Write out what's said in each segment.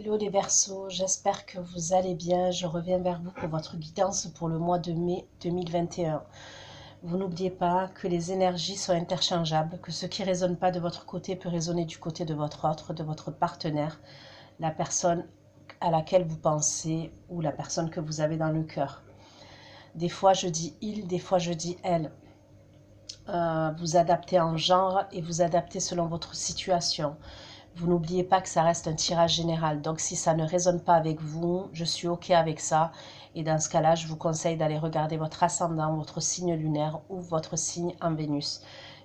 Hello les Verseaux, j'espère que vous allez bien. Je reviens vers vous pour votre guidance pour le mois de mai 2021. Vous n'oubliez pas que les énergies sont interchangeables, que ce qui ne résonne pas de votre côté peut résonner du côté de votre autre, de votre partenaire, la personne à laquelle vous pensez ou la personne que vous avez dans le cœur. Des fois je dis il, des fois je dis elle. Vous adaptez en genre et vous adaptez selon votre situation. Vous n'oubliez pas que ça reste un tirage général. Donc si ça ne résonne pas avec vous, je suis OK avec ça. Et dans ce cas-là, je vous conseille d'aller regarder votre ascendant, votre signe lunaire ou votre signe en Vénus.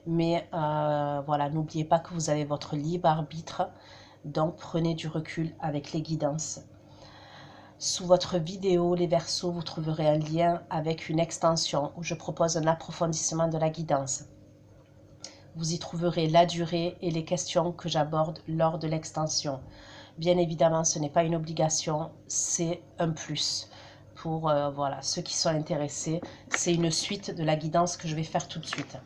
Mais voilà, n'oubliez pas que vous avez votre libre arbitre. Donc prenez du recul avec les guidances. Sous votre vidéo, les Verseaux, vous trouverez un lien avec une extension où je propose un approfondissement de la guidance. Vous y trouverez la durée et les questions que j'aborde lors de l'extension. Bien évidemment, ce n'est pas une obligation, c'est un plus. Pour voilà, ceux qui sont intéressés, c'est une suite de la guidance que je vais faire tout de suite.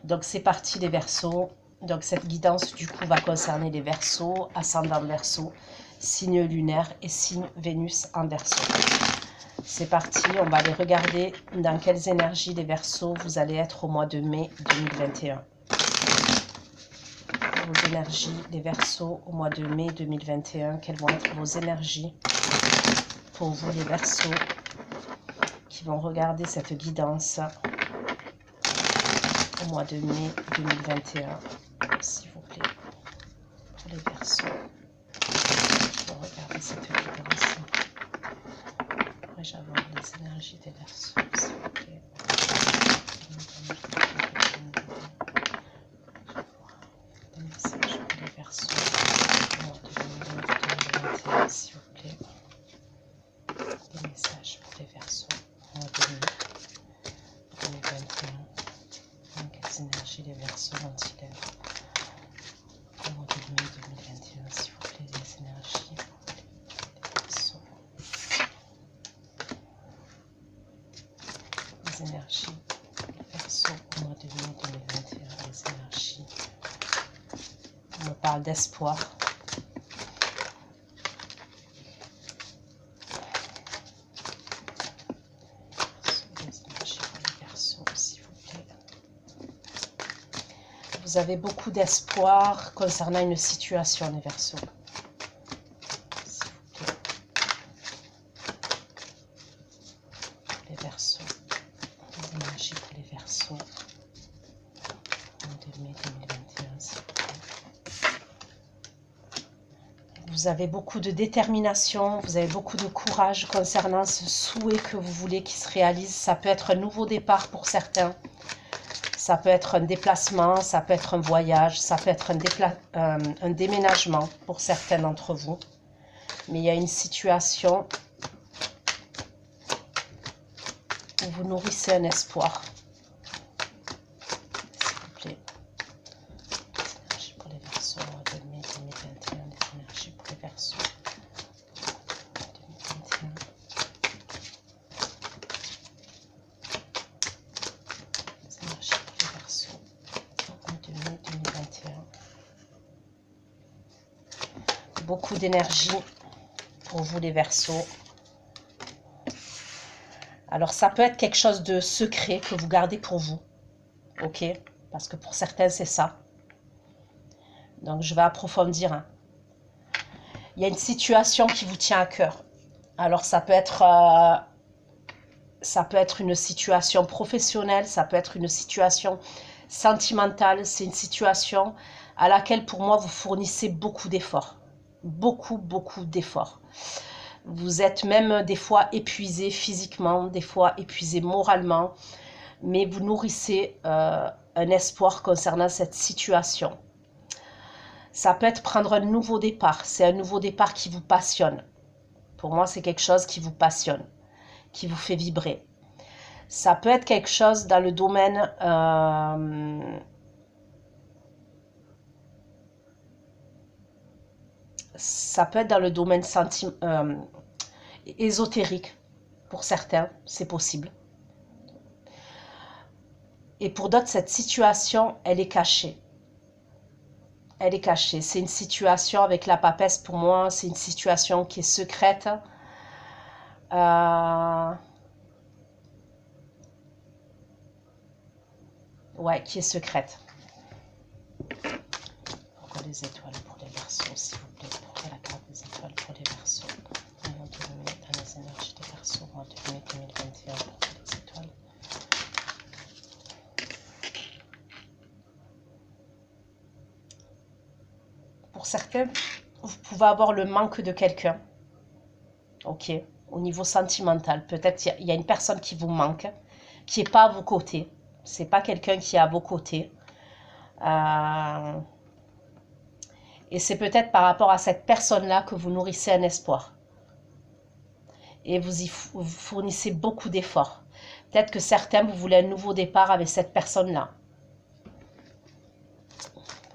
Donc c'est parti les Verseaux. Donc cette guidance du coup va concerner les Verseaux, ascendant Verseau, signe lunaire et signe Vénus en Verseau. C'est parti, on va aller regarder dans quelles énergies les Verseaux vous allez être au mois de mai 2021. Vos énergies, les Verseaux, au mois de mai 2021. Quelles vont être vos énergies pour vous, les Verseaux, qui vont regarder cette guidance au mois de mai 2021, s'il vous plaît, pour les Verseaux, qui vont regarder cette guidance. Pourrais-je avoir les énergies des Verseaux, s'il vous plaît? Des messages pour les Verseaux au mois de mai 2021, s'il vous plaît. Des messages pour les Verseaux au mois de mai 2021. Dans quelles énergies les Verseaux vont-ils être au mois de mai 2021, s'il vous plaît, les énergies pour les Verseaux. Les énergies les Verseaux au mois de mai 2021, les énergies. On me parle d'espoir. Vous avez beaucoup d'espoir concernant une situation, les Verseaux. S'il vous plaît. Les Verseaux. Les énergies pour les Verseaux. De mai 2021, s'il vous plaît. Vous avez beaucoup de détermination, vous avez beaucoup de courage concernant ce souhait que vous voulez qu'il se réalise. Ça peut être un nouveau départ pour certains. Ça peut être un déplacement, ça peut être un voyage, ça peut être un déménagement pour certains d'entre vous. Mais il y a une situation où vous nourrissez un espoir. S'il vous plaît. Les énergies pour les Verseaux au mois de mai 2021. Les énergies pour les Verseaux 2021. Les énergies pour les Verseaux au mois de mai 2021. Beaucoup d'énergie pour vous les Verseaux. Alors ça peut être quelque chose de secret que vous gardez pour vous, ok? Parce que pour certains c'est ça. Donc je vais approfondir. Hein. Il y a une situation qui vous tient à cœur. Alors ça peut être une situation professionnelle, ça peut être une situation sentimentale. C'est une situation à laquelle pour moi vous fournissez beaucoup d'efforts. Beaucoup d'efforts. Vous êtes même des fois épuisé physiquement, des fois épuisé moralement, mais vous nourrissez un espoir concernant cette situation. Ça peut être prendre un nouveau départ, c'est un nouveau départ qui vous passionne. Pour moi, c'est quelque chose qui vous passionne, qui vous fait vibrer. Ça peut être quelque chose dans le domaine ésotérique. Pour certains, c'est possible. Et pour d'autres, cette situation, elle est cachée. Elle est cachée. C'est une situation avec la papesse, pour moi, c'est une situation qui est secrète. Ouais, qui est secrète. Pourquoi les étoiles pour les Verseaux, s'il vous plaît? Pourquoi la carte des étoiles pour les Verseaux? Dans les énergies des Verseaux, mois de mai 2021, pourquoi les étoiles? Pour certains, vous pouvez avoir le manque de quelqu'un. Ok, au niveau sentimental, peut-être il y a une personne qui vous manque, qui n'est pas à vos côtés. C'est pas quelqu'un qui est à vos côtés. Et c'est peut-être par rapport à cette personne-là que vous nourrissez un espoir. Et vous y fournissez beaucoup d'efforts. Peut-être que certains, vous voulez un nouveau départ avec cette personne-là.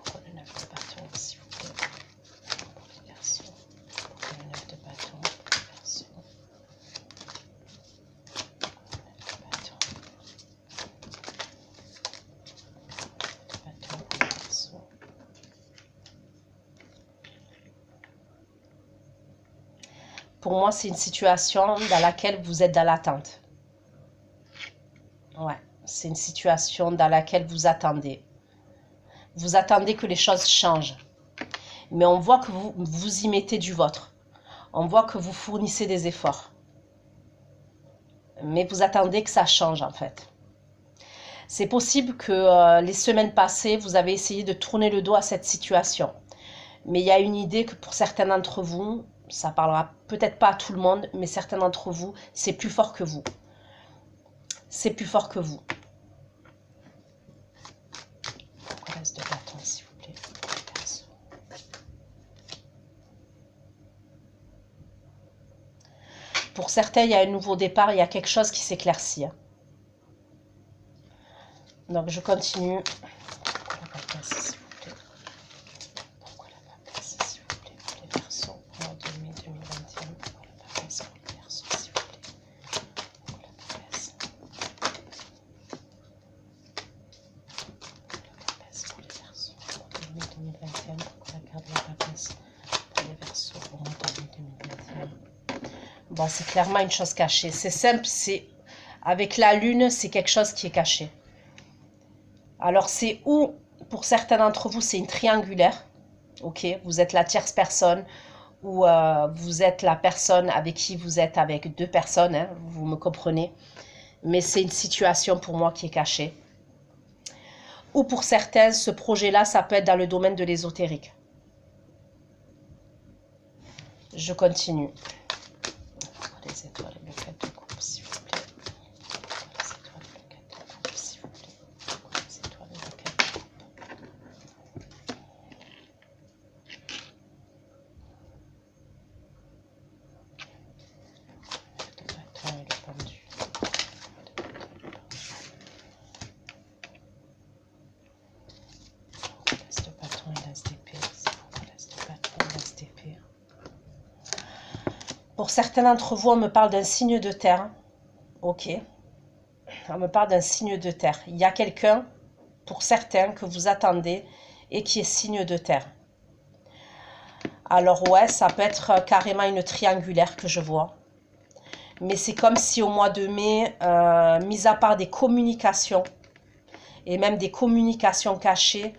Pourquoi le 9 de bâton, s'il vous plaît? Pour les Verseaux. Pourquoi le 9 de bâton pour les Verseaux? Pour moi, c'est une situation dans laquelle vous êtes dans l'attente. Ouais, c'est une situation dans laquelle vous attendez. Vous attendez que les choses changent. Mais on voit que vous y mettez du vôtre. On voit que vous fournissez des efforts. Mais vous attendez que ça change, en fait. C'est possible que les semaines passées, vous avez essayé de tourner le dos à cette situation. Mais il y a une idée que pour certains d'entre vous, ça parlera peut-être pas à tout le monde, mais certains d'entre vous, c'est plus fort que vous. C'est plus fort que vous. Pourquoi reste de bâton, s'il vous plaît? Pour certains, il y a un nouveau départ, il y a quelque chose qui s'éclaircit. Donc, je continue. Pourquoi la papesse, s'il vous plaît? Pourquoi la papesse, s'il vous plaît, pour les Verseaux, mois de mai 2021? Pourquoi la papesse pour les Verseaux, s'il vous plaît? Pourquoi la papesse? La papesse pour les Verseaux, mois de mai 2021. Pourquoi la carte de la papesse pour les Verseaux, au mois de mai 2021? Bon, c'est clairement une chose cachée. C'est simple, c'est avec la lune, c'est quelque chose qui est caché. Alors, c'est où, pour certains d'entre vous, c'est une triangulaire. Ok, vous êtes la tierce personne ou vous êtes la personne avec qui vous êtes avec deux personnes. Hein, vous me comprenez. Mais c'est une situation pour moi qui est cachée. Ou pour certains, ce projet-là, ça peut être dans le domaine de l'ésotérique. Je continue. Les étoiles et le 4 de coupe, s'il vous plaît. Les étoiles et le 4 de coupe, s'il vous plaît. Les étoiles et le 4 de coupe. Le bâton et le pendu. L'as de bâton et l'as d'épée. L'as de bâton et l'as d'épée. Pour certains d'entre vous, on me parle d'un signe de terre. Ok. On me parle d'un signe de terre. Il y a quelqu'un, pour certains, que vous attendez et qui est signe de terre. Alors ouais, ça peut être carrément une triangulaire que je vois. Mais c'est comme si au mois de mai, mis à part des communications, et même des communications cachées,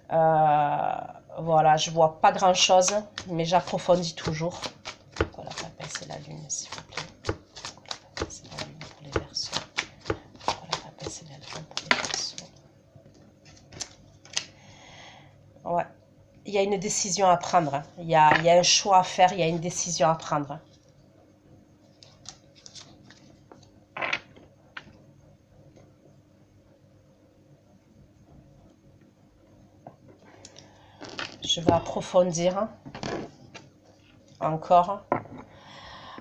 voilà, je vois pas grand-chose, mais j'approfondis toujours. Pourquoi la papesse et la lune, s'il vous plaît? Pourquoi la papesse et la lune pour les Verseaux? Pourquoi la papesse et la lune pour les Verseaux? Ouais, il y a une décision à prendre. Il y a un choix à faire, il y a une décision à prendre. Je vais approfondir encore.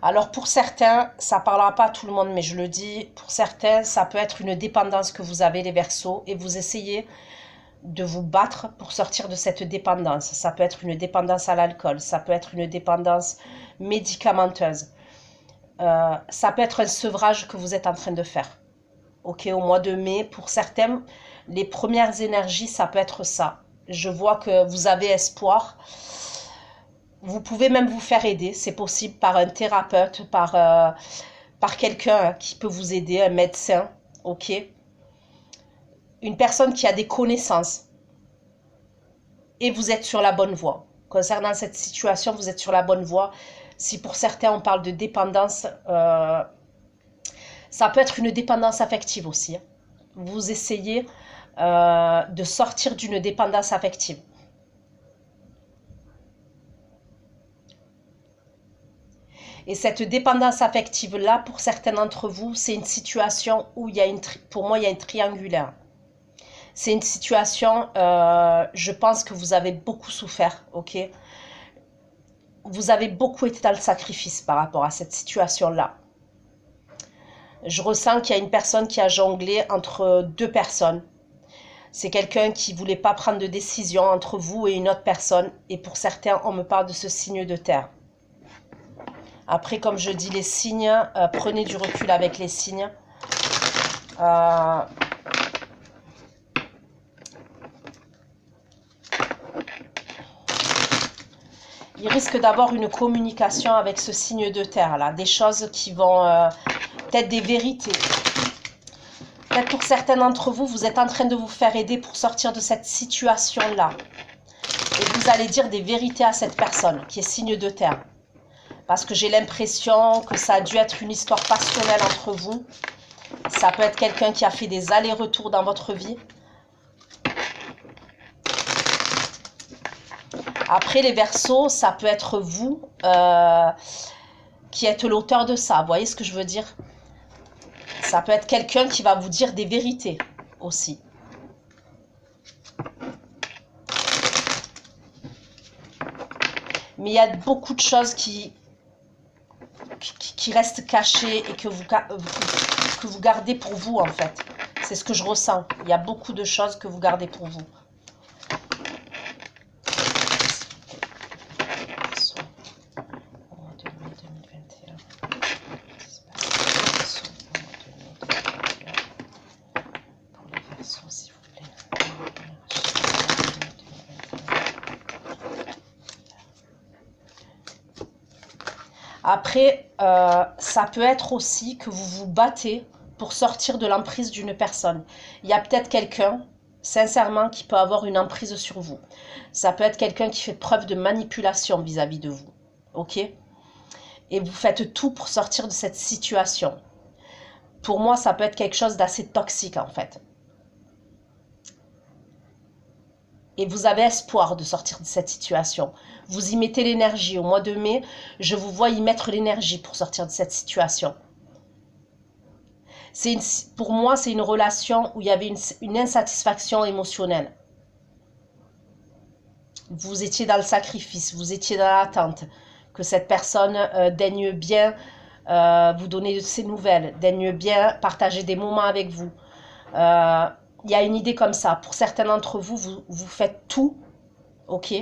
Alors pour certains, ça ne parlera pas à tout le monde, mais je le dis, pour certains, ça peut être une dépendance que vous avez, les Verseaux, et vous essayez de vous battre pour sortir de cette dépendance. Ça peut être une dépendance à l'alcool, ça peut être une dépendance médicamenteuse. Ça peut être un sevrage que vous êtes en train de faire. Ok, au mois de mai, pour certains, les premières énergies, ça peut être ça. Je vois que vous avez espoir. Vous pouvez même vous faire aider, c'est possible, par un thérapeute, par quelqu'un qui peut vous aider, un médecin, ok? Une personne qui a des connaissances. Et vous êtes sur la bonne voie. Concernant cette situation, vous êtes sur la bonne voie. Si pour certains, on parle de dépendance, ça peut être une dépendance affective aussi. Vous essayez de sortir d'une dépendance affective. Et cette dépendance affective-là, pour certains d'entre vous, c'est une situation où il y a pour moi, il y a une triangulaire. C'est une situation, je pense que vous avez beaucoup souffert, ok? Vous avez beaucoup été dans le sacrifice par rapport à cette situation-là. Je ressens qu'il y a une personne qui a jonglé entre deux personnes. C'est quelqu'un qui ne voulait pas prendre de décision entre vous et une autre personne. Et pour certains, on me parle de ce signe de terre. Après, comme je dis, les signes, prenez du recul avec les signes. Il risque d'avoir une communication avec ce signe de terre là, des choses qui vont peut-être des vérités. Peut-être pour certains d'entre vous, vous êtes en train de vous faire aider pour sortir de cette situation là. Et vous allez dire des vérités à cette personne qui est signe de terre. Parce que j'ai l'impression que ça a dû être une histoire passionnelle entre vous. Ça peut être quelqu'un qui a fait des allers-retours dans votre vie. Après, les Verseaux, ça peut être vous qui êtes l'auteur de ça. Vous voyez ce que je veux dire? Ça peut être quelqu'un qui va vous dire des vérités aussi. Mais il y a beaucoup de choses qui restent cachées et que vous gardez pour vous, en fait. C'est ce que je ressens. Il y a beaucoup de choses que vous gardez pour vous. Après, ça peut être aussi que vous vous battez pour sortir de l'emprise d'une personne. Il y a peut-être quelqu'un, sincèrement, qui peut avoir une emprise sur vous. Ça peut être quelqu'un qui fait preuve de manipulation vis-à-vis de vous. Ok? Et vous faites tout pour sortir de cette situation. Pour moi, ça peut être quelque chose d'assez toxique, en fait. Et vous avez espoir de sortir de cette situation. Vous y mettez l'énergie. Au mois de mai, je vous vois y mettre l'énergie pour sortir de cette situation. Pour moi, c'est une relation où il y avait une insatisfaction émotionnelle. Vous étiez dans le sacrifice, vous étiez dans l'attente que cette personne daigne bien vous donner de ses nouvelles, daigne bien partager des moments avec vous. Il y a une idée comme ça. Pour certains d'entre vous, vous faites tout, ok?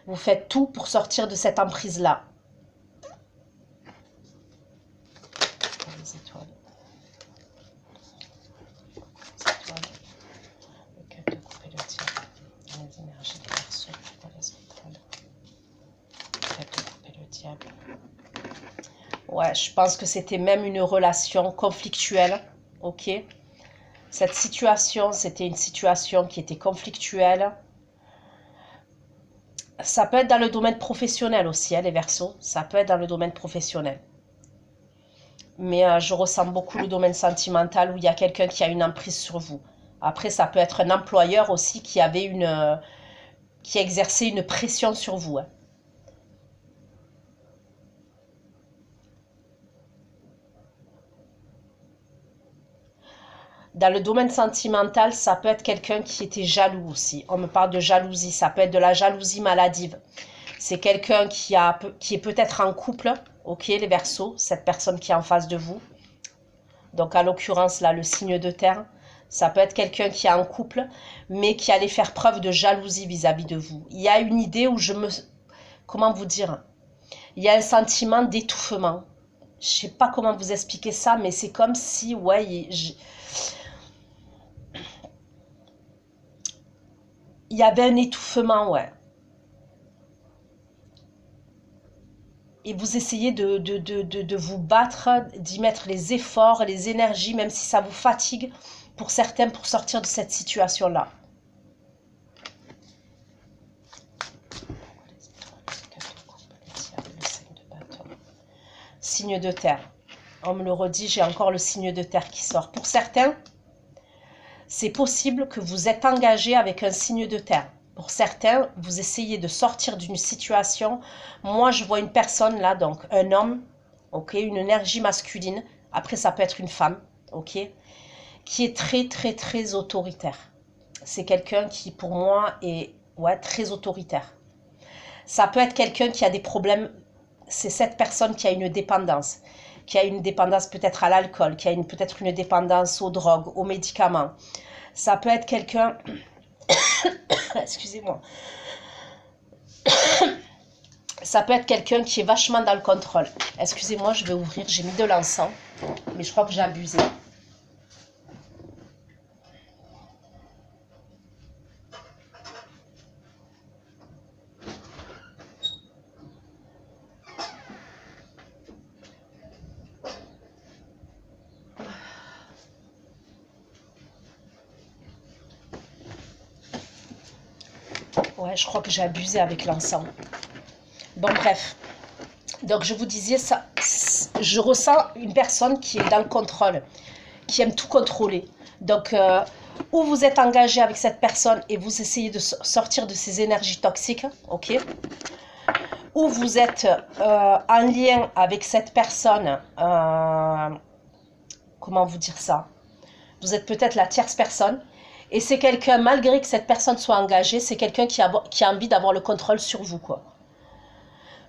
Vous faites tout pour sortir de cette emprise-là. Les étoiles. Les étoiles. Le cœur de couper le diable. Les énergies des Verseaux dans les étoiles. Le cœur de couper le diable. Ouais, je pense que c'était même une relation conflictuelle, ok? Cette situation, c'était une situation qui était conflictuelle. Ça peut être dans le domaine professionnel aussi, hein, les Verseaux. Ça peut être dans le domaine professionnel. Mais je ressens beaucoup le domaine sentimental où il y a quelqu'un qui a une emprise sur vous. Après, ça peut être un employeur aussi qui avait qui exerçait une pression sur vous. Hein. Dans le domaine sentimental, ça peut être quelqu'un qui était jaloux aussi. On me parle de jalousie. Ça peut être de la jalousie maladive. C'est quelqu'un qui est peut-être en couple, ok, les Verseaux, cette personne qui est en face de vous. Donc, à l'occurrence, là, le signe de terre. Ça peut être quelqu'un qui est en couple, mais qui allait faire preuve de jalousie vis-à-vis de vous. Il y a une idée où comment vous dire? Il y a un sentiment d'étouffement. Je ne sais pas comment vous expliquer ça, mais c'est comme si, ouais, il il y avait un étouffement, ouais. Et vous essayez de vous battre, d'y mettre les efforts, les énergies, même si ça vous fatigue, pour certains, pour sortir de cette situation-là. Signe de terre. On me le redit, j'ai encore le signe de terre qui sort. Pour certains, c'est possible que vous êtes engagé avec un signe de terre. Pour certains, vous essayez de sortir d'une situation. Moi, je vois une personne là, donc un homme, ok, une énergie masculine. Après, ça peut être une femme, ok, qui est très, très, très autoritaire. C'est quelqu'un qui, pour moi, est ouais, très autoritaire. Ça peut être quelqu'un qui a des problèmes. C'est cette personne qui a une dépendance. Qui a une dépendance peut-être à l'alcool, qui a peut-être une dépendance aux drogues, aux médicaments. Ça peut être quelqu'un... Excusez-moi. Ça peut être quelqu'un qui est vachement dans le contrôle. Excusez-moi, je vais ouvrir. J'ai mis de l'encens, mais je crois que j'ai abusé. Ouais, je crois que j'ai abusé avec l'encens. Bon, bref. Donc, je vous disais, ça, je ressens une personne qui est dans le contrôle, qui aime tout contrôler. Donc, ou vous êtes engagé avec cette personne et vous essayez de sortir de ces énergies toxiques, ok? Ou vous êtes en lien avec cette personne, comment vous dire ça? Vous êtes peut-être la tierce personne. Et c'est quelqu'un, malgré que cette personne soit engagée, c'est quelqu'un qui a envie d'avoir le contrôle sur vous, quoi.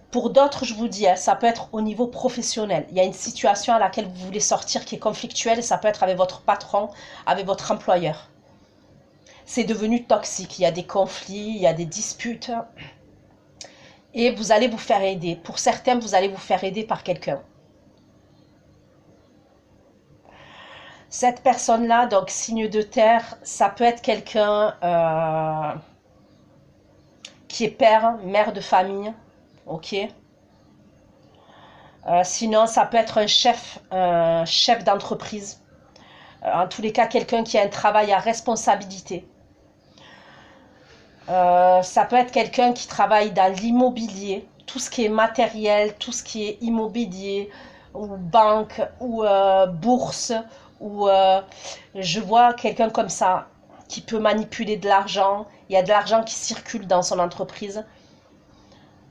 Pour d'autres, je vous dis, hein, ça peut être au niveau professionnel. Il y a une situation à laquelle vous voulez sortir qui est conflictuelle et ça peut être avec votre patron, avec votre employeur. C'est devenu toxique. Il y a des conflits, il y a des disputes. Et vous allez vous faire aider. Pour certains, vous allez vous faire aider par quelqu'un. Cette personne-là, donc signe de terre, ça peut être quelqu'un qui est père, mère de famille, ok. Sinon, ça peut être un chef d'entreprise. En tous les cas, quelqu'un qui a un travail à responsabilité. Ça peut être quelqu'un qui travaille dans l'immobilier, tout ce qui est matériel, tout ce qui est immobilier, ou banque, ou bourse, ou je vois quelqu'un comme ça qui peut manipuler de l'argent. Il y a de l'argent qui circule dans son entreprise.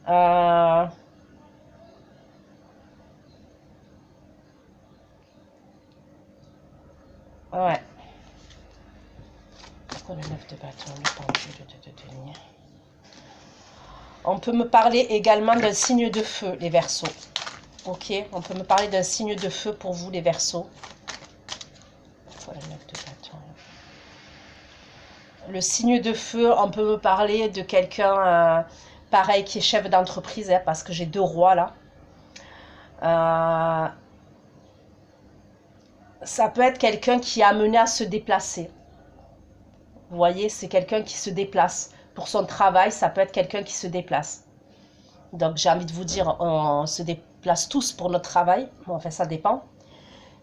Ouais. Pourquoi le 9 de bâton, le pendule de denier? On peut me parler également d'un signe de feu, les Verseaux. Ok, on peut me parler d'un signe de feu pour vous, les Verseaux. Pourquoi le 9 de bâton? Le signe de feu, on peut me parler de quelqu'un, pareil, qui est chef d'entreprise, hein, parce que j'ai deux rois là. Ça peut être quelqu'un qui est amené à se déplacer. Vous voyez, c'est quelqu'un qui se déplace. Pour son travail, ça peut être quelqu'un qui se déplace. Donc, j'ai envie de vous dire, on se déplace tous pour notre travail. Bon, enfin, ça dépend.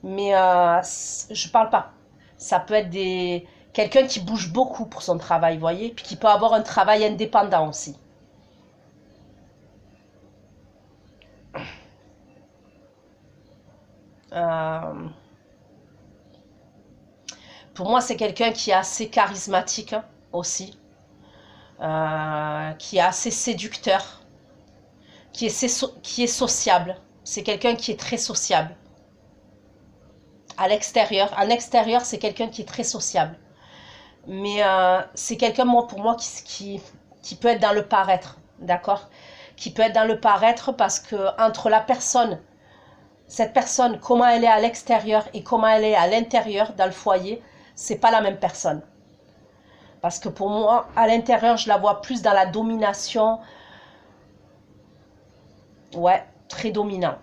Mais je parle pas. Ça peut être quelqu'un qui bouge beaucoup pour son travail, vous voyez, puis qui peut avoir un travail indépendant aussi. Pour moi, c'est quelqu'un qui est assez charismatique aussi, qui est assez séducteur, qui est sociable. C'est quelqu'un qui est très sociable. À l'extérieur, en extérieur, c'est quelqu'un qui est très sociable. Mais c'est quelqu'un, moi, pour moi, qui peut être dans le paraître, d'accord? Qui peut être dans le paraître parce que entre la personne, cette personne, comment elle est à l'extérieur et comment elle est à l'intérieur, dans le foyer, c'est pas la même personne. Parce que pour moi, à l'intérieur, je la vois plus dans la domination. Ouais, très dominant.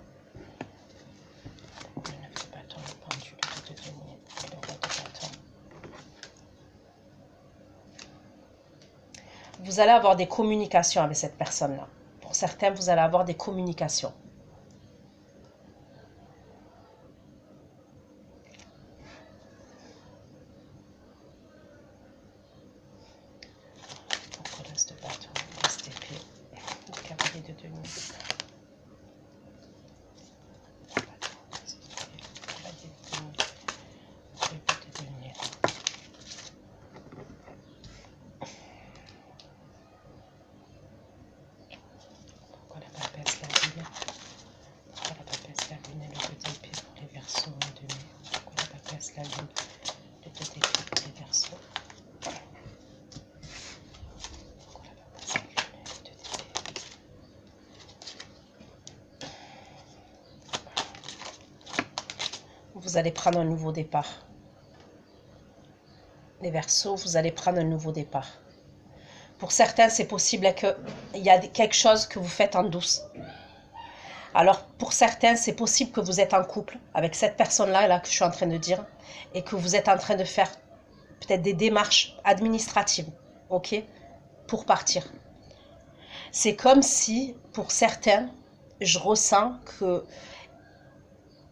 vous allez avoir des communications avec cette personne-là. Pour certains, vous allez avoir des communications. De bâton, l'as d'épée, le cavalier de denier. Pourquoi la papesse, la lune? Pourquoi la papesse, la lune et le 2 d'épée pour les Verseaux en demi? Pourquoi la papesse, la lune, le 2 d'épée pour les Verseaux? Vous allez prendre un nouveau départ. Les Verseaux, vous allez prendre un nouveau départ. Pour certains, c'est possible qu'il y a quelque chose que vous faites en douce. Alors, pour certains, c'est possible que vous êtes en couple avec cette personne-là, là, que je suis en train de dire, et que vous êtes en train de faire peut-être des démarches administratives, ok, pour partir. C'est comme si, pour certains, je ressens que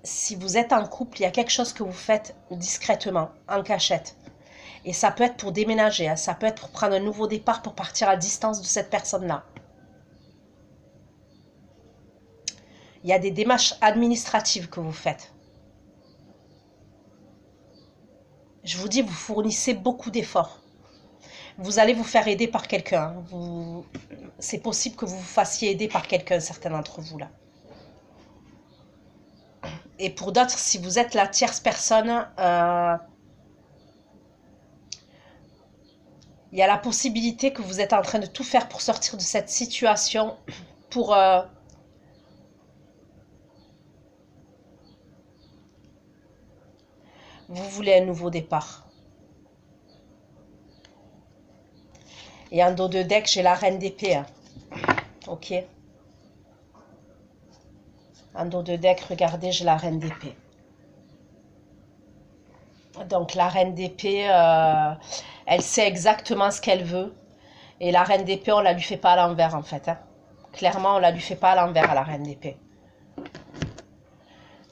si vous êtes en couple, il y a quelque chose que vous faites discrètement, en cachette. Et ça peut être pour déménager, hein, ça peut être pour prendre un nouveau départ, pour partir à distance de cette personne-là. Il y a des démarches administratives que vous faites. Je vous dis, vous fournissez beaucoup d'efforts. Vous allez vous faire aider par quelqu'un. C'est possible que vous vous fassiez aider par quelqu'un, certains d'entre vous là. Et pour d'autres, si vous êtes la tierce personne, il y a la possibilité que vous êtes en train de tout faire pour sortir de cette situation, pour... vous voulez un nouveau départ. Et en dos de deck, j'ai la reine d'épée. Hein. Ok. En dos de deck, regardez, j'ai la reine d'épée. Donc la reine d'épée, elle sait exactement ce qu'elle veut. Et la reine d'épée, on ne la lui fait pas à l'envers en fait. Hein. Clairement, on ne la lui fait pas à l'envers à la reine d'épée.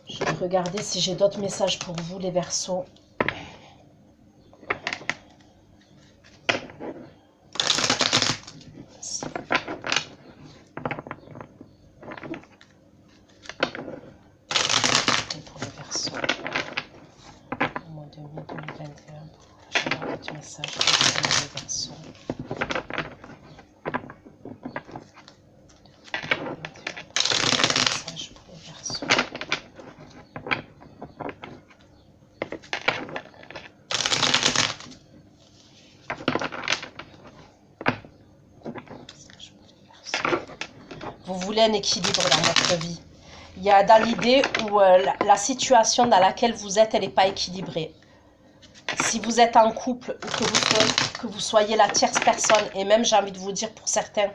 Je vais regarder si j'ai d'autres messages pour vous, les Verseaux. Et pour les Verseaux, au mois de mai 2021, j'ai d'autres messages pour les Verseaux. Vous voulez un équilibre dans votre vie. Il y a dans l'idée où la situation dans laquelle vous êtes, elle n'est pas équilibrée. Si vous êtes en couple ou que vous soyez la tierce personne, et même j'ai envie de vous dire pour certains,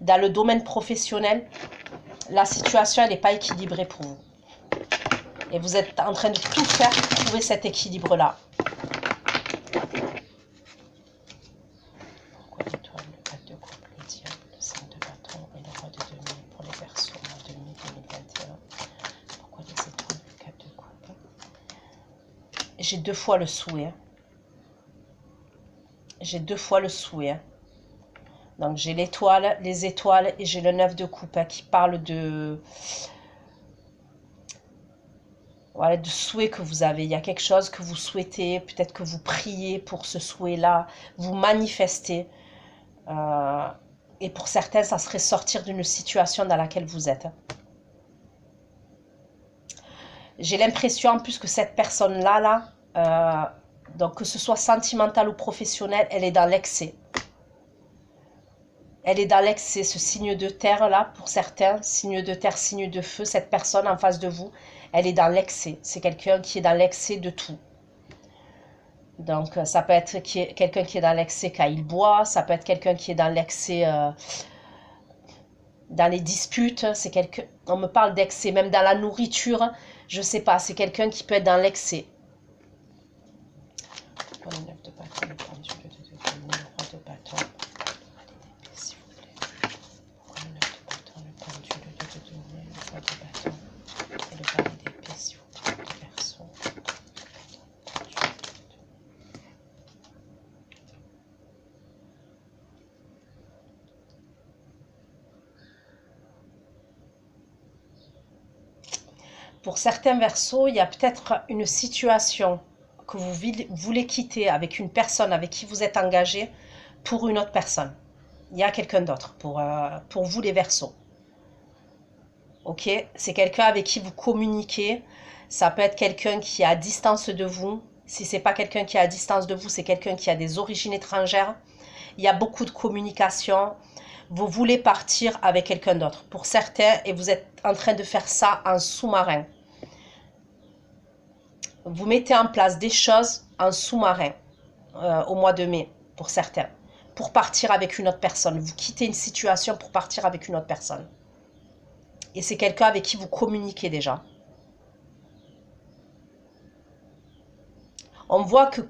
dans le domaine professionnel, la situation, elle n'est pas équilibrée pour vous. Et vous êtes en train de tout faire pour trouver cet équilibre-là. Pourquoi l'étoile, le 4 de coupe, le diable, le 5 de bâton et le roi de denier pour les Verseaux en 2021? Pourquoi les étoiles, le 4 de coupe? J'ai 2 fois le souhait. J'ai 2 fois le souhait. Donc j'ai l'étoile, les étoiles et j'ai le 9 de coupe qui parle de... Voilà, de souhait que vous avez. Il y a quelque chose que vous souhaitez, peut-être que vous priez pour ce souhait-là, vous manifestez. Et pour certains, ça serait sortir d'une situation dans laquelle vous êtes. J'ai l'impression en plus que cette personne-là, donc que ce soit sentimental ou professionnel, elle est dans l'excès. Elle est dans l'excès, ce signe de terre-là, pour certains, signe de terre, signe de feu, cette personne en face de vous, elle est dans l'excès. C'est quelqu'un qui est dans l'excès de tout. Donc, ça peut être quelqu'un qui est dans l'excès quand il boit, ça peut être quelqu'un qui est dans l'excès dans les disputes. On me parle d'excès, même dans la nourriture, je sais pas, c'est quelqu'un qui peut être dans l'excès. Le 9 de bâton, le roi de bâton. Pour certains Verseaux, il y a peut-être une situation que vous voulez quitter avec une personne avec qui vous êtes engagé pour une autre personne. Il y a quelqu'un d'autre pour vous les Verseaux. Ok, c'est quelqu'un avec qui vous communiquez. Ça peut être quelqu'un qui est à distance de vous. Si c'est pas quelqu'un qui est à distance de vous, c'est quelqu'un qui a des origines étrangères. Il y a beaucoup de communication. Vous voulez partir avec quelqu'un d'autre. Pour certains, et vous êtes en train de faire ça en sous-marin. Vous mettez en place des choses en sous-marin au mois de mai, pour certains. Pour partir avec une autre personne. Vous quittez une situation pour partir avec une autre personne. Et c'est quelqu'un avec qui vous communiquez déjà. On voit que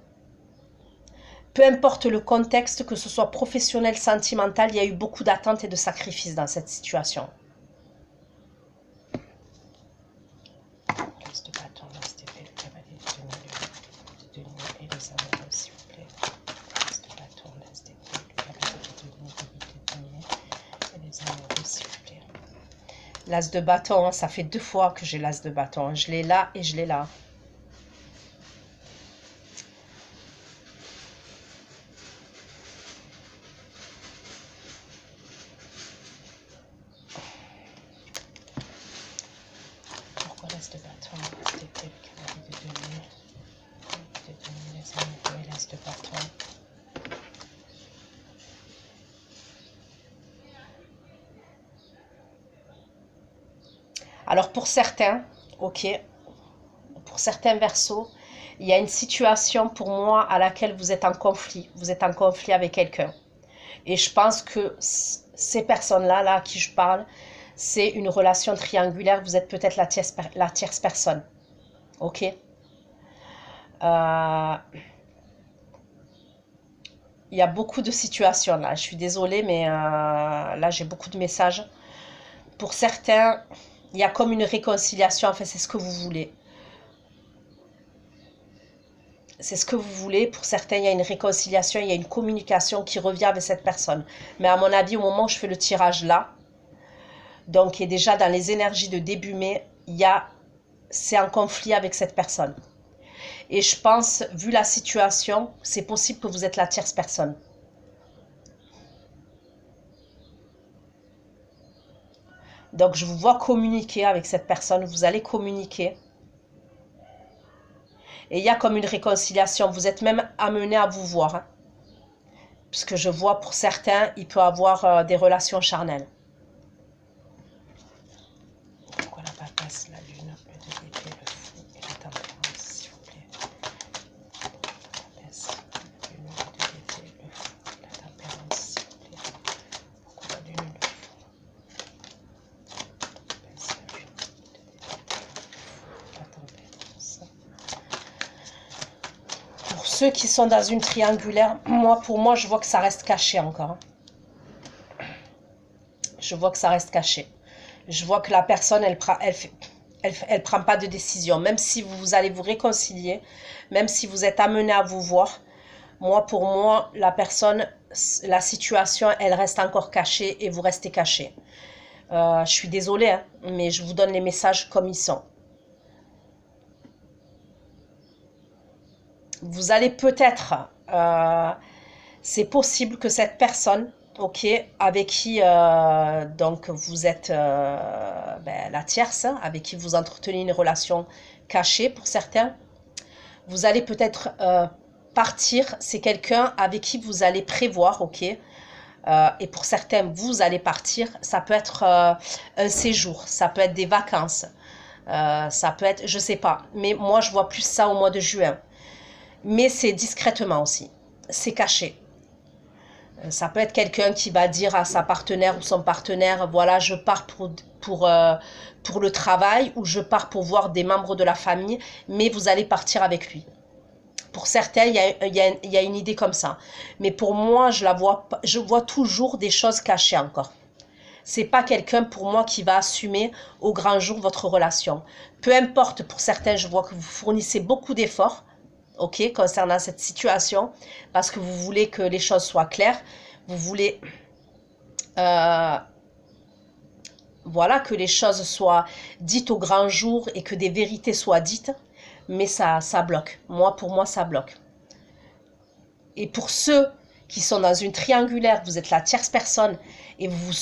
peu importe le contexte, que ce soit professionnel, sentimental, il y a eu beaucoup d'attentes et de sacrifices dans cette situation. L'as de bâton, l'as d'épée, le cavalier de denier et les amoureux, s'il vous plaît. L'as de bâton, l'as d'épée, le cavalier de denier et les amoureux, s'il vous plaît. L'as de bâton, ça fait 2 fois que j'ai l'as de bâton. Je l'ai là et je l'ai là. Pourquoi l'as de bâton, l'as d'épée, le cavalier de denier, les amoureux et l'as de bâton. Alors pour certains, ok, pour certains Verseaux, il y a une situation pour moi à laquelle vous êtes en conflit. Vous êtes en conflit avec quelqu'un. Et je pense que ces personnes-là, là, à qui je parle, c'est une relation triangulaire. Vous êtes peut-être la tierce personne. Ok. Il y a beaucoup de situations là. Je suis désolée, mais là, j'ai beaucoup de messages. Pour certains, il y a comme une réconciliation. En fait, c'est ce que vous voulez. C'est ce que vous voulez. Pour certains, il y a une réconciliation, il y a une communication qui revient avec cette personne. Mais à mon avis, au moment où je fais le tirage là, donc et déjà dans les énergies de début mai, c'est en conflit avec cette personne. Et je pense, vu la situation, c'est possible que vous êtes la tierce personne. Donc je vous vois communiquer avec cette personne, vous allez communiquer. Et il y a comme une réconciliation, vous êtes même amené à vous voir. Hein. Parce que je vois pour certains, il peut avoir des relations charnelles. Pourquoi la papasse, la lune, le 2 d'épée, le fou et la tempérance, s'il vous plaît. La papasse, la lune, le 2 d'épée, le fou et la tempérance, s'il vous plaît. Pourquoi la lune, le fou. La papasse, la lune, le 2 d'épée, le fou, la tempérance. Pour ceux qui sont dans une triangulaire, pour moi, je vois que ça reste caché encore. Je vois que ça reste caché. Je vois que la personne, elle prend pas de décision. Même si vous allez vous réconcilier, même si vous êtes amené à vous voir, pour moi, la personne, la situation, elle reste encore cachée et vous restez caché. Je suis désolée, hein, mais je vous donne les messages comme ils sont. Vous allez peut-être, c'est possible que cette personne, ok, avec qui donc vous êtes la tierce, avec qui vous entretenez une relation cachée pour certains, vous allez peut-être partir, c'est quelqu'un avec qui vous allez prévoir, ok, et pour certains, vous allez partir, ça peut être un séjour, ça peut être des vacances, ça peut être, je sais pas, mais moi je vois plus ça au mois de juin. Mais c'est discrètement aussi, c'est caché. Ça peut être quelqu'un qui va dire à sa partenaire ou son partenaire, voilà, je pars pour le travail ou je pars pour voir des membres de la famille, mais vous allez partir avec lui. Pour certains, il y a une idée comme ça. Mais pour moi, je vois toujours des choses cachées encore. C'est pas quelqu'un pour moi qui va assumer au grand jour votre relation. Peu importe, pour certains, je vois que vous fournissez beaucoup d'efforts, ok, concernant cette situation, parce que vous voulez que les choses soient claires, vous voulez voilà, que les choses soient dites au grand jour et que des vérités soient dites, mais ça bloque. Pour moi, ça bloque. Et pour ceux qui sont dans une triangulaire, vous êtes la tierce personne et vous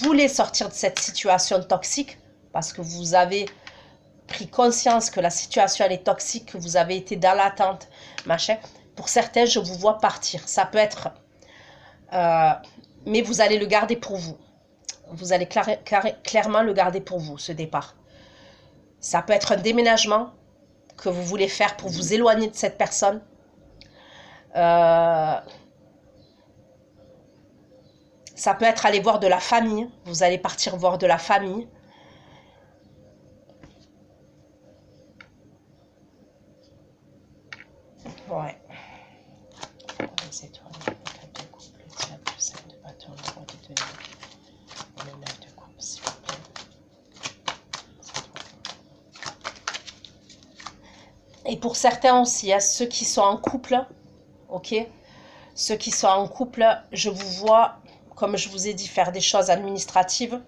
voulez sortir de cette situation toxique parce que vous avez pris conscience que la situation elle est toxique, que vous avez été dans l'attente, machin. Pour certains, je vous vois partir. Ça peut être... mais vous allez le garder pour vous. Vous allez clairement le garder pour vous, ce départ. Ça peut être un déménagement que vous voulez faire pour vous éloigner de cette personne. Ça peut être aller voir de la famille. Vous allez partir voir de la famille. Ouais. Les étoiles, le 4 de coupe, le diable, le 5 de bâton, le roi de denier, le 9 de coupe, s'il vous plaît. Et pour certains aussi, hein, ceux qui sont en couple, ok, ceux qui sont en couple, je vous vois, comme je vous ai dit, faire des choses administratives.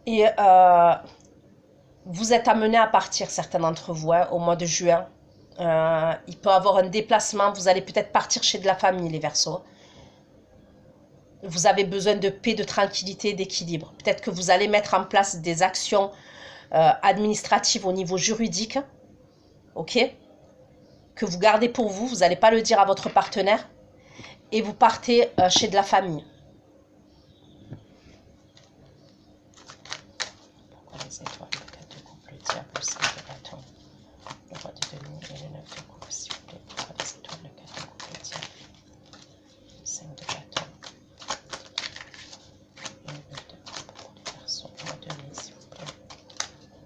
Et vous êtes amenés à partir, certains d'entre vous, hein, au mois de juin. Il peut y avoir un déplacement. Vous allez peut-être partir chez de la famille, les Verseaux. Vous avez besoin de paix, de tranquillité, d'équilibre. Peut-être que vous allez mettre en place des actions administratives au niveau juridique. Ok ? Que vous gardez pour vous. Vous n'allez pas le dire à votre partenaire. Et vous partez chez de la famille. Pourquoi les étoiles, le 4 de coupe, le diable, le 5 de bâton, le roi de denier et le 9 de coupe, s'il vous plaît. Pourquoi les étoiles, le 4 de coupe, le diable, le 5 de bâton, et le 9 de coupe pour les Verseaux, le roi de denier, s'il vous plaît.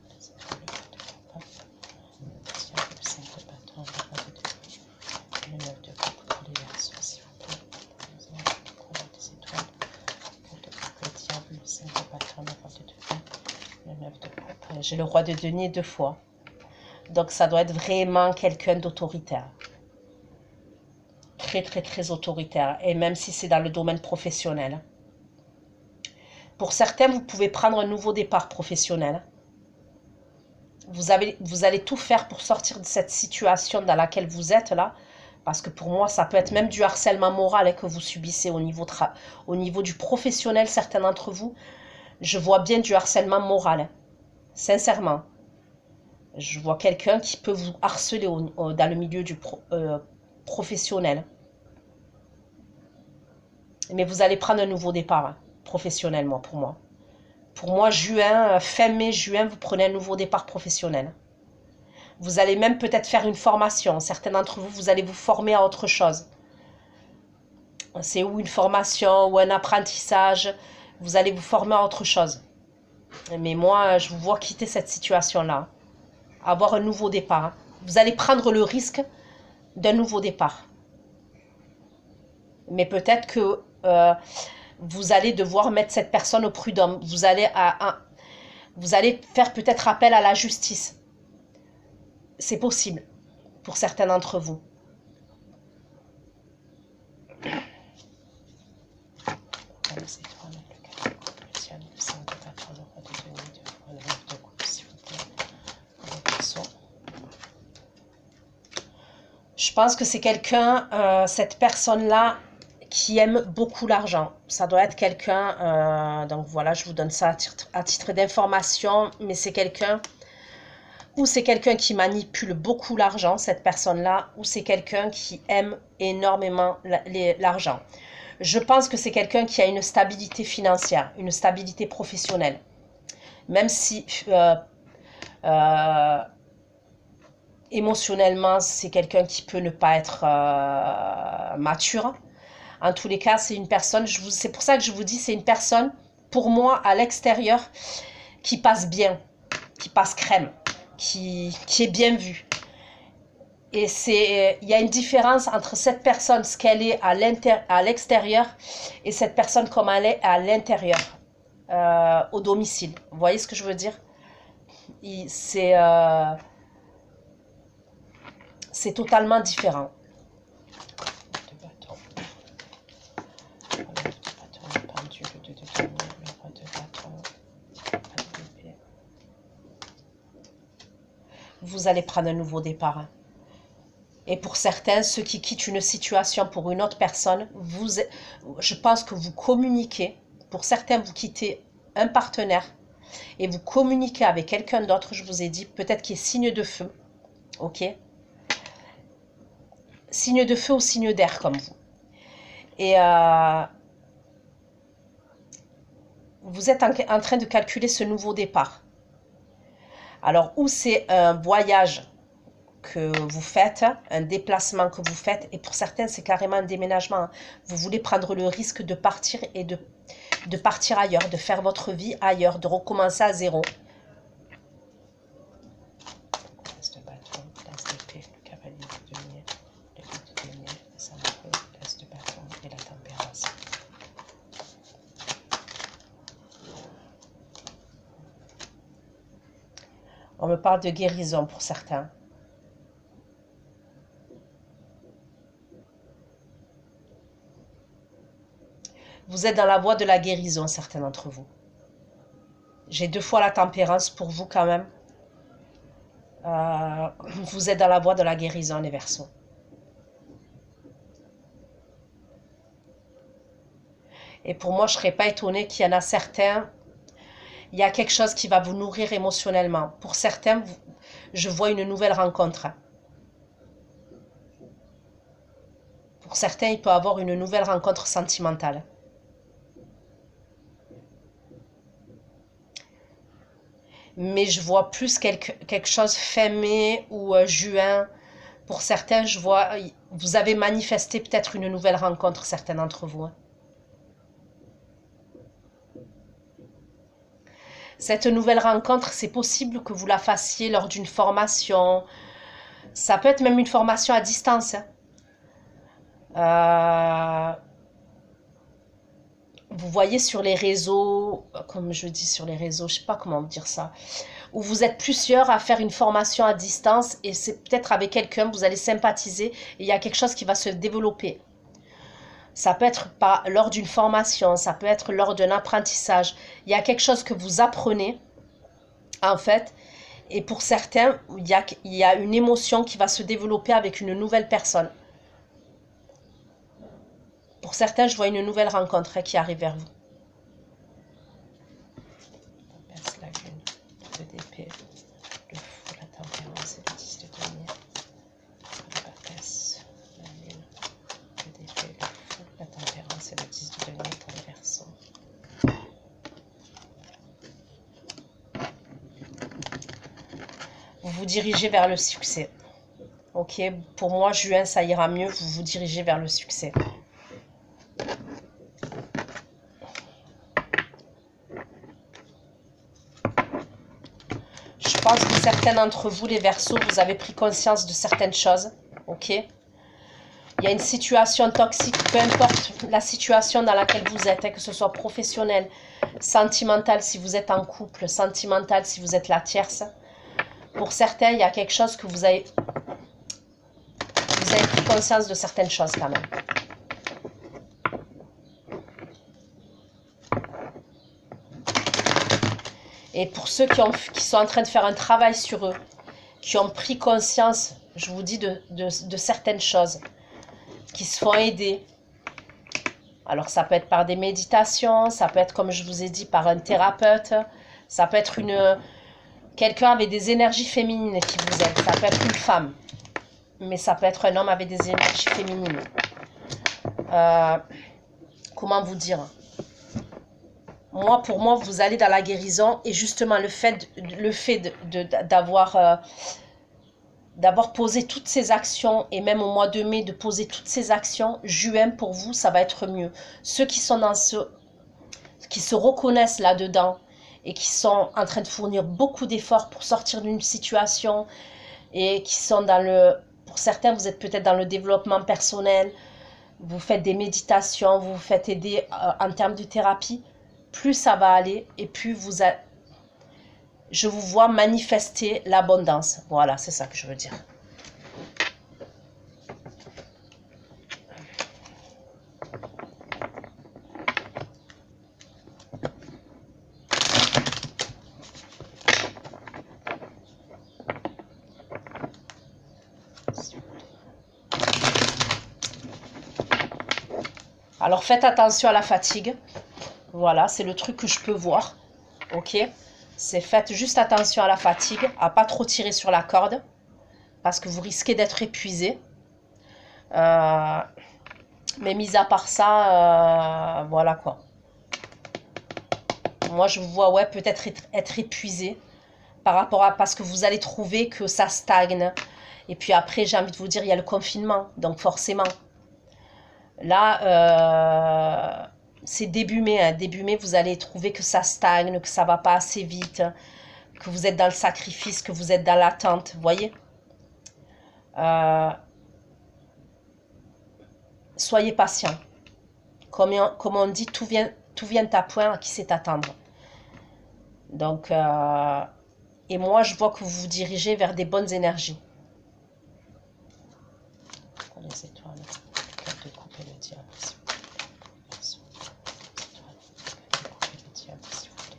Les étoiles, le 4 de coupe, le diable, le 5 de bâton, le roi de denier, et le 9 de coupe pour les Verseaux, s'il vous plaît. Les étoiles, le 4 de coupe, le diable, le 5 de bâton, le roi de denier, le 9 de coupe. J'ai le roi de denier 2 fois. Donc ça doit être vraiment quelqu'un d'autoritaire. Très, très, très autoritaire. Et même si c'est dans le domaine professionnel. Pour certains, vous pouvez prendre un nouveau départ professionnel. Vous allez tout faire pour sortir de cette situation dans laquelle vous êtes là. Parce que pour moi, ça peut être même du harcèlement moral hein, que vous subissez au niveau du professionnel, certains d'entre vous. Je vois bien du harcèlement moral. Hein. Sincèrement. Je vois quelqu'un qui peut vous harceler dans le milieu du professionnel. Mais vous allez prendre un nouveau départ, hein, professionnellement, pour moi. Pour moi, fin mai, juin, vous prenez un nouveau départ professionnel. Vous allez même peut-être faire une formation. Certains d'entre vous, vous allez vous former à autre chose. C'est ou une formation ou un apprentissage. Vous allez vous former à autre chose. Mais moi, je vous vois quitter cette situation-là. Avoir un nouveau départ. Vous allez prendre le risque d'un nouveau départ. Mais peut-être que vous allez devoir mettre cette personne au prud'homme. Vous allez faire peut-être appel à la justice. C'est possible pour certains d'entre vous. Je pense que c'est quelqu'un, cette personne-là, qui aime beaucoup l'argent. Ça doit être quelqu'un, donc voilà, je vous donne ça à titre d'information, mais c'est quelqu'un, ou c'est quelqu'un qui manipule beaucoup l'argent, cette personne-là, ou c'est quelqu'un qui aime énormément l'argent. Je pense que c'est quelqu'un qui a une stabilité financière, une stabilité professionnelle. Même si émotionnellement, c'est quelqu'un qui peut ne pas être mature. En tous les cas, c'est une personne, c'est pour ça que je vous dis, c'est une personne, pour moi, à l'extérieur, qui passe bien, qui passe crème, qui est bien vue. Et il y a une différence entre cette personne, ce qu'elle est à l'extérieur, et cette personne comme elle est à l'intérieur, au domicile. Vous voyez ce que je veux dire? C'est totalement différent. Le bâton, le pendu, vous allez prendre un nouveau départ. Et pour certains, ceux qui quittent une situation pour une autre personne, je pense que vous communiquez. Pour certains, vous quittez un partenaire et vous communiquez avec quelqu'un d'autre, je vous ai dit, peut-être qui est signe de feu. Ok? Signe de feu ou signe d'air comme vous. Et vous êtes en train de calculer ce nouveau départ. Alors, ou c'est un voyage que vous faites, un déplacement que vous faites, et pour certains, c'est carrément un déménagement. Vous voulez prendre le risque de partir et de partir ailleurs, de faire votre vie ailleurs, de recommencer à zéro. L'as de bâton, l'as d'épée, le cavalier de denier, le duc de denier, le samouraï, l'as de bâton et la tempérance. On me parle de guérison pour certains. Vous êtes dans la voie de la guérison, certains d'entre vous. J'ai 2 fois la tempérance pour vous quand même. Vous êtes dans la voie de la guérison, les Verseaux. Et pour moi, je ne serais pas étonnée qu'il y en a certains, il y a quelque chose qui va vous nourrir émotionnellement. Pour certains, je vois une nouvelle rencontre. Pour certains, il peut y avoir une nouvelle rencontre sentimentale. Mais je vois plus quelque chose fin mai ou juin. Pour certains, je vois, vous avez manifesté peut-être une nouvelle rencontre, certains d'entre vous. Cette nouvelle rencontre, c'est possible que vous la fassiez lors d'une formation. Ça peut être même une formation à distance. Vous voyez sur les réseaux, comme je dis sur les réseaux, je ne sais pas comment dire ça, où vous êtes plusieurs à faire une formation à distance et c'est peut-être avec quelqu'un, vous allez sympathiser et il y a quelque chose qui va se développer. Ça peut être lors d'une formation, ça peut être lors d'un apprentissage. Il y a quelque chose que vous apprenez, en fait, et pour certains, il y a une émotion qui va se développer avec une nouvelle personne. Pour certains, je vois une nouvelle rencontre qui arrive vers vous. La lune, le d'épée, le fou, la tempérance et le 10 de denier. La bâtesse, la lune, le d'épée, le fou, la tempérance et le 10 de denier pour les Verseaux. Vous vous dirigez vers le succès. Ok, pour moi, juin, ça ira mieux. Vous vous dirigez vers le succès. Je pense que certains d'entre vous, les Verseaux, vous avez pris conscience de certaines choses. Ok, il y a une situation toxique, peu importe la situation dans laquelle vous êtes, que ce soit professionnel, sentimental si vous êtes en couple, sentimental si vous êtes la tierce. Pour certains, il y a quelque chose que vous avez pris conscience de certaines choses quand même. Et pour ceux qui sont en train de faire un travail sur eux, qui ont pris conscience, je vous dis, de certaines choses, qui se font aider. Alors ça peut être par des méditations, ça peut être, comme je vous ai dit, par un thérapeute, ça peut être quelqu'un avec des énergies féminines qui vous aide, ça peut être une femme, mais ça peut être un homme avec des énergies féminines. Comment vous dire ? Pour moi, vous allez dans la guérison et justement le fait d'avoir posé toutes ces actions et même au mois de mai de poser toutes ces actions, juin pour vous, ça va être mieux. Ceux qui sont qui se reconnaissent là-dedans et qui sont en train de fournir beaucoup d'efforts pour sortir d'une situation et qui sont pour certains, vous êtes peut-être dans le développement personnel, vous faites des méditations, vous vous faites aider en termes de thérapie, plus ça va aller et plus je vous vois manifester l'abondance. Voilà, c'est ça que je veux dire. Alors faites attention à la fatigue. Voilà, c'est le truc que je peux voir. Ok? C'est faites juste attention à la fatigue, à pas trop tirer sur la corde, parce que vous risquez d'être épuisé. Mais mis à part ça, voilà quoi. Moi, je vous vois, ouais, peut-être être épuisé par rapport à... Parce que vous allez trouver que ça stagne. Et puis après, j'ai envie de vous dire, il y a le confinement. Donc forcément. Là, c'est début mai. Hein. Début mai, vous allez trouver que ça stagne, que ça va pas assez vite, que vous êtes dans le sacrifice, que vous êtes dans l'attente. Vous voyez, soyez patient. Comme on dit, tout vient à point à qui sait attendre. Donc, et moi, je vois que vous vous dirigez vers des bonnes énergies. Les étoiles, de couper le diable, s'il vous plaît. Couper le diable, s'il vous plaît.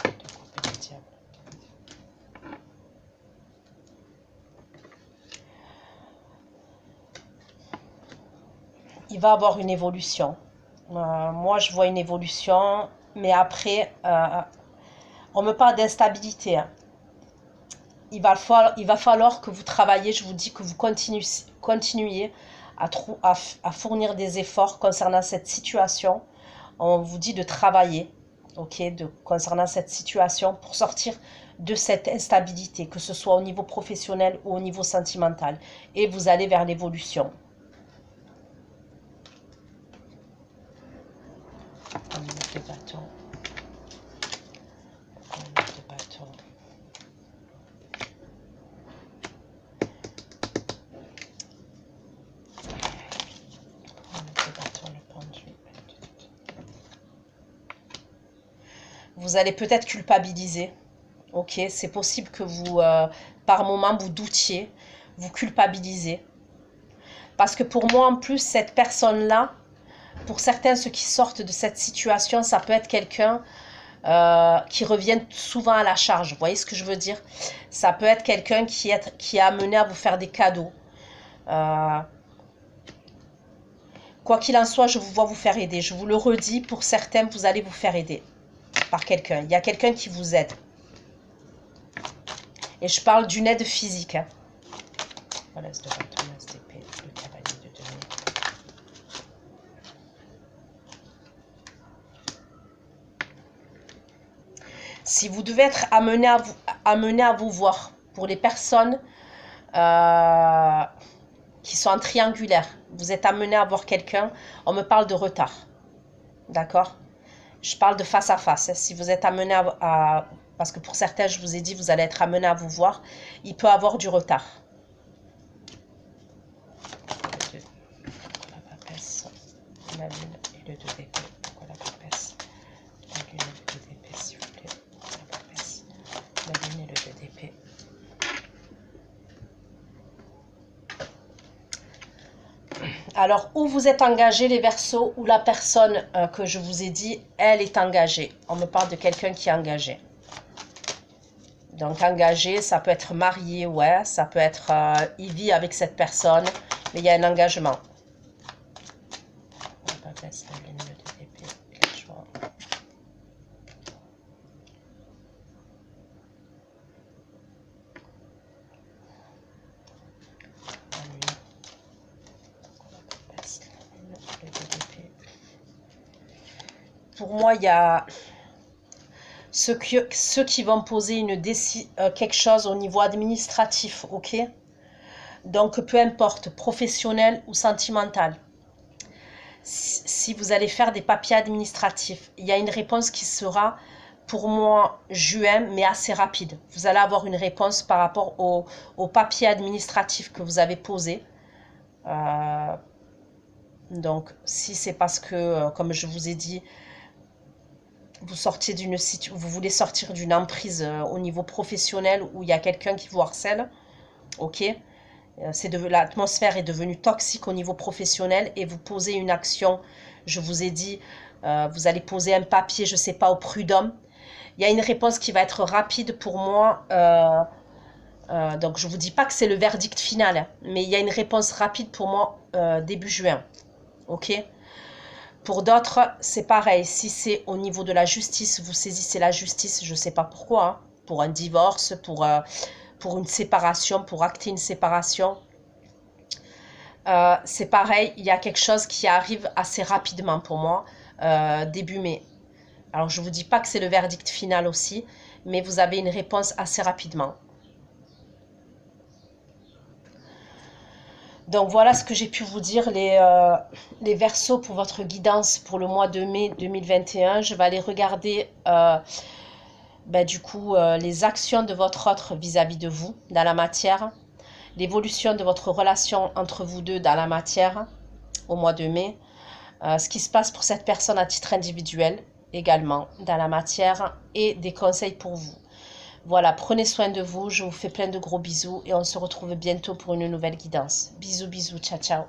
De couper le diable. Il va avoir une évolution. Moi, je vois une évolution, mais après, on me parle d'instabilité. Hein. Il va falloir que vous travaillez, je vous dis que vous continuiez à fournir des efforts concernant cette situation. On vous dit de travailler, ok, concernant cette situation pour sortir de cette instabilité, que ce soit au niveau professionnel ou au niveau sentimental. Et vous allez vers l'évolution. De bâton. De bâton. Vous allez peut-être culpabiliser. Ok, c'est possible que vous, par moment, vous doutiez, vous culpabilisez. Parce que pour moi, en plus, cette personne-là, pour certains, ceux qui sortent de cette situation, ça peut être quelqu'un qui revient souvent à la charge. Vous voyez ce que je veux dire? Ça peut être quelqu'un qui est amené à vous faire des cadeaux. Quoi qu'il en soit, je vous vois vous faire aider. Je vous le redis, pour certains, vous allez vous faire aider par quelqu'un. Il y a quelqu'un qui vous aide. Et je parle d'une aide physique. Hein. Voilà, c'est de bâton, d'épée, le cavalier de denier. Si vous devez être amené à vous voir, pour les personnes qui sont en triangulaire, vous êtes amené à voir quelqu'un, on me parle de retard. D'accord? Je parle de face à face. Si vous êtes amené à... Parce que pour certains, je vous ai dit, vous allez être amené à vous voir. Il peut avoir du retard. La papesse, la lune et le 2 d'épée. Pourquoi la papesse? La lune et le 2 d'épée, s'il vous plaît. La papesse, la lune et le 2 d'épée. Alors, où vous êtes engagé, les Verseaux, ou la personne que je vous ai dit, elle est engagée. On me parle de quelqu'un qui est engagé. Donc, engagé, ça peut être marié, ouais. Ça peut être, il vit avec cette personne, mais il y a un engagement. La papesse, la lune, le 2 d'épée, le choix. Pour moi, il y a ceux qui vont poser quelque chose au niveau administratif, ok? Donc, peu importe, professionnel ou sentimental. Si vous allez faire des papiers administratifs, il y a une réponse qui sera, pour moi, juin, mais assez rapide. Vous allez avoir une réponse par rapport au papier administratif que vous avez posé. Donc, si c'est parce que, comme je vous ai dit, vous voulez sortir d'une emprise au niveau professionnel où il y a quelqu'un qui vous harcèle, ok, l'atmosphère est devenue toxique au niveau professionnel et vous posez une action, je vous ai dit, vous allez poser un papier, je ne sais pas, au prud'homme. Il y a une réponse qui va être rapide pour moi, Donc, je ne vous dis pas que c'est le verdict final, hein, mais il y a une réponse rapide pour moi début juin. Ok? Pour d'autres, c'est pareil. Si c'est au niveau de la justice, vous saisissez la justice, je ne sais pas pourquoi, hein, pour un divorce, pour une séparation, pour acter une séparation. C'est pareil, il y a quelque chose qui arrive assez rapidement pour moi, début mai. Alors, je ne vous dis pas que c'est le verdict final aussi, mais vous avez une réponse assez rapidement. Donc, voilà ce que j'ai pu vous dire, les Verseaux, pour votre guidance pour le mois de mai 2021. Je vais aller regarder, du coup, les actions de votre autre vis-à-vis de vous dans la matière, l'évolution de votre relation entre vous deux dans la matière au mois de mai, ce qui se passe pour cette personne à titre individuel également dans la matière et des conseils pour vous. Voilà, prenez soin de vous, je vous fais plein de gros bisous et on se retrouve bientôt pour une nouvelle guidance. Bisous, bisous, ciao, ciao.